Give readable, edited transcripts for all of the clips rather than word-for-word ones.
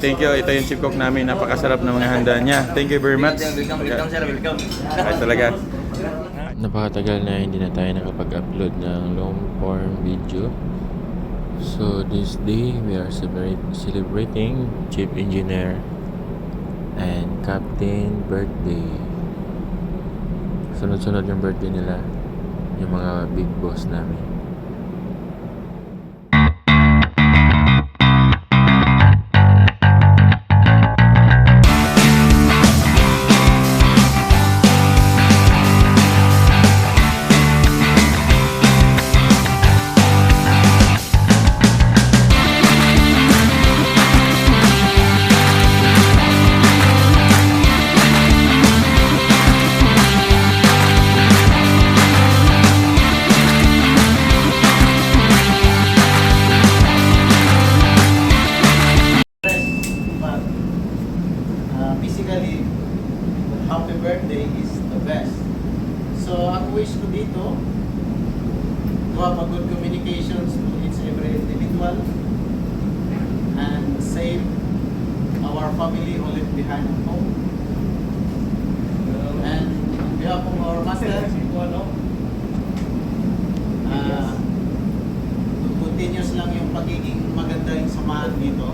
Thank you. Ito yung chip cook namin. Napakasarap ng mga handa niya. Thank you very much. Welcome sir, welcome. Ay talaga. Napakatagal na hindi na tayo nakapag-upload ng long form video. So this day we are celebrating Chief Engineer and Captain birthday. Sunod-sunod yung birthday nila, yung mga big boss namin. Basically, happy birthday is the best. So, ang wish ko dito, to have a good communications to each every individual and save our family who live behind at home. And on behalf of our master, continuous lang yung pagiging maganda yung samahan dito.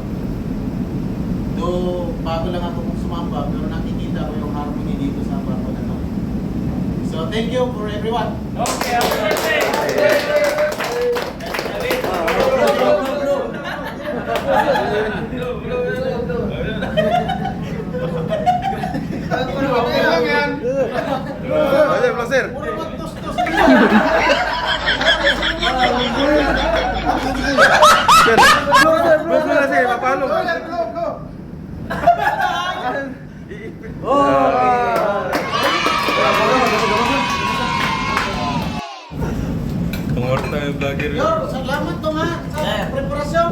Though, bago lang ako kung sumamba, pero nakikita ko yung harmony dito sa barko na to. So, thank you for everyone. Okay, happy birthday! Placer. Puro magtustos. Sir, mapalo. Tungor tayo vlogger. Salamat to nga sa preparasyon.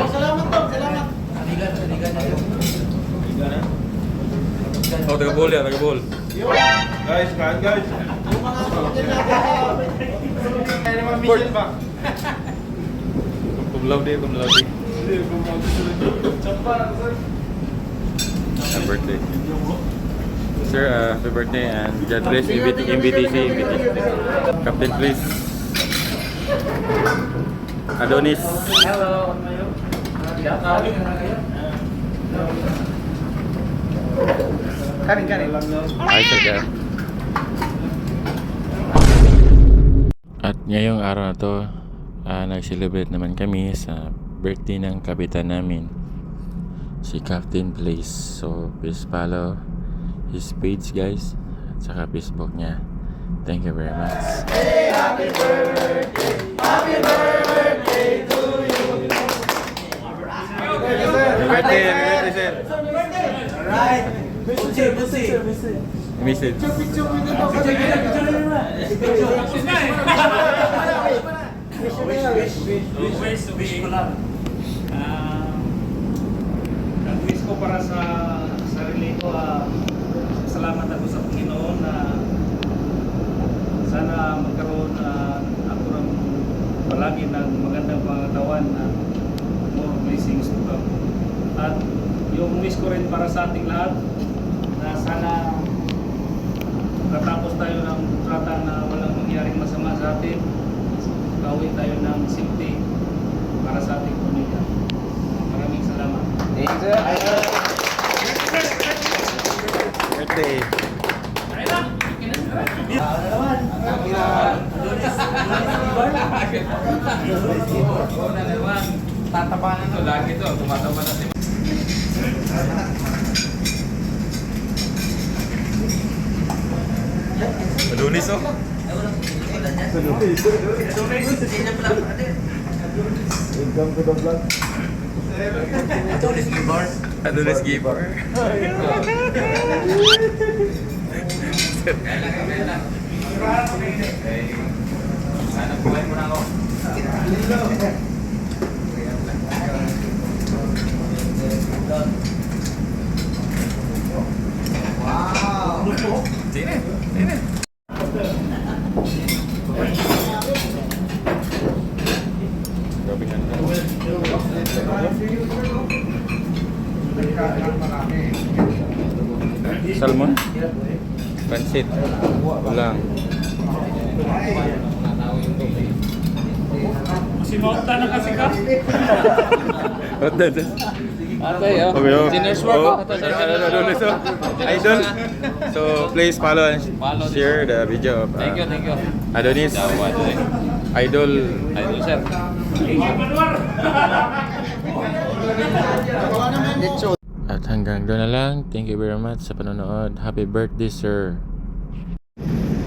Salamat to, salamat. Oh, taga-ball yan, taga-ball. Guys, kain guys. Yung mga kapatid natin. Mission ba? Kumlaw din. Happy birthday. Sir, happy birthday and God bless MBTC. Captain please. Adonis. Hello. Kanin. Ay, sir. At ngayong araw na to, nag-celebrate naman kami sa birthday ng kapitan namin, si Captain Place. So please follow his page guys, at saka Facebook niya. Thank you very much. Hey, happy birthday to you. Happy birthday, sir. Alright. Busi. Message. Wish ko lang. Ang wish ko para sa sarili ko, salamat ako sa Panginoon na sana magkaroon ako ng palagi ng magandang pangatawan na more blessings to come. At yung wish ko rin para sa ating lahat na sana katapos tayo ng kontrata na walang mangyaring masama sa atin, gawin tayo ng safety para sa ating pamilya. Maraming salamat. Thank you, sir. Birthday. Tatapanan to lagi to, tumataba na si Adonis oh. Adonis Giver. Sana buhay mo na ako. Wow! Sini. Salmon? Pansit? Ulang. Sinota na kasi ka. What that? Atay, oh. Okay, oh. Dinner's work, oh. Idol. So please follow and share the video of Thank you. Adonis. Idol. Idol, sir. At hanggang doon na lang. Thank you very much sa panonood. Happy birthday, sir.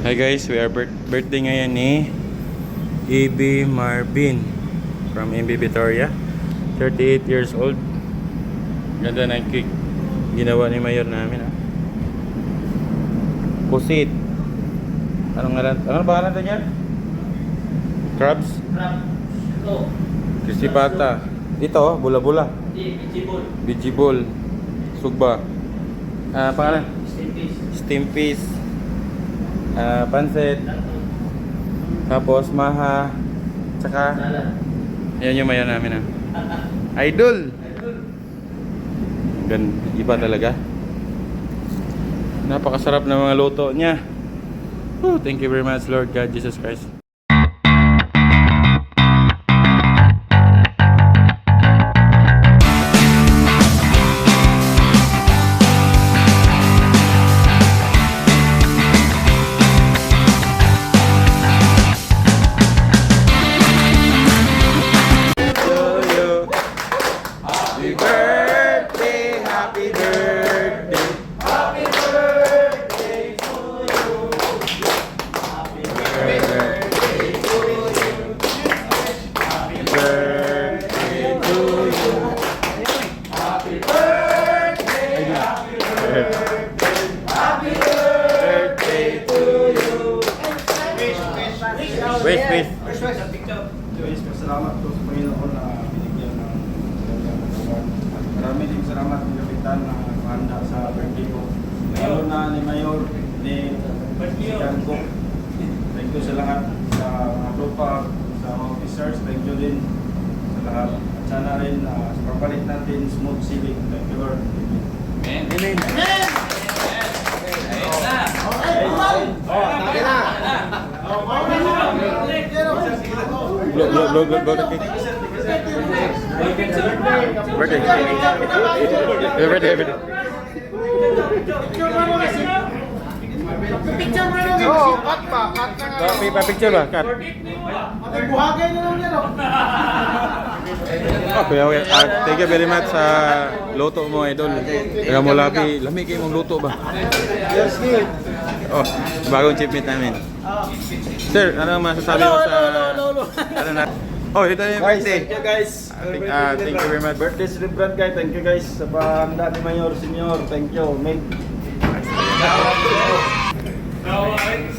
Hi guys, we are birthday ngayon ni E.B. Marvin from MB Victoria. 38 years old. Ganda ng cake ginawa ni Mayor namin, ah. Pusit. Anong pangalan to niya? Crabs? Crispy pata. Ito, bula-bula. Bijibol. Sugba. Pangalan? Steam fish. Pansit. Tapos maha. Tsaka yan yung Mayor namin, ah. Idol. Iba talaga. Napakasarap ng mga luto niya. Thank you very much, Lord God Jesus Christ. Wait. Guys, pasalamat po sa Panginoon na binigyan ng ganyang katawan. Marami din salamat ng kapitan na handa sa birthday ko. Lalo na ni Mayor, ni Jan Cook. Thank you sa lahat, sa mga tropa, sa mga officers. Thank you din sa lahat. At sana rin sa papalit natin smooth sailing. Thank you, Lord. Amen. Blow the cake. Birthday. Picture mo lang. Oo, cut pa. Cut na nga. May pa-picture ba? Cut. Ay, buhagay na lang yan, Okay. Thank you very much sa luto mo, Idol. Kaya mo lami kayo mong luto ba? Yes, Steve. Oh, bagong chipmate namin. Sir, ano masasabi mo sa... Ano na? Oh, ito yung Guys, birthday. thank you guys. Thank you very much. Birthday celebrant guys. Thank you guys sa pahanda ni Mayor Senior. Thank you.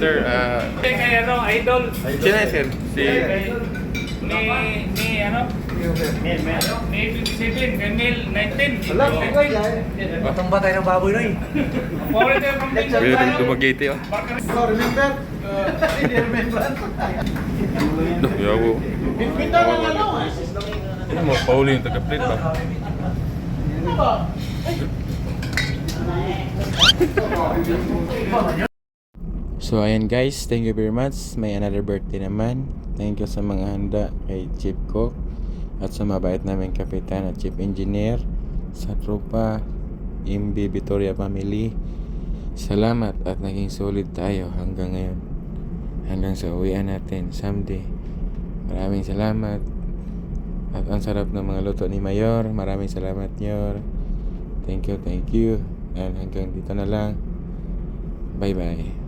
Sir, Kay ano, Idol. sino yun, sir? Si... Ni ano? Ni 57, kay Mil 19. Batang batay ng baboy na eh. Paborito yung pang-picture. Pwede dumagiti, oh. Oh, remember? Hindi remember. Yawo. Pinta na nga lang eh. Ano mo, Pauli yung taga-plate ba? So ayan guys, thank you very much. May another birthday naman. Thank you sa mga handa kay Chief Cook at sa mabait namin kapitan at Chief Engineer, sa tropa MB Victoria family. Salamat at naging solid tayo hanggang ngayon, hanggang sa uwian natin someday. Maraming salamat. At ang sarap ng mga luto ni Mayor. Maraming salamat, Mayor. Thank you. And hanggang dito na lang. Bye bye.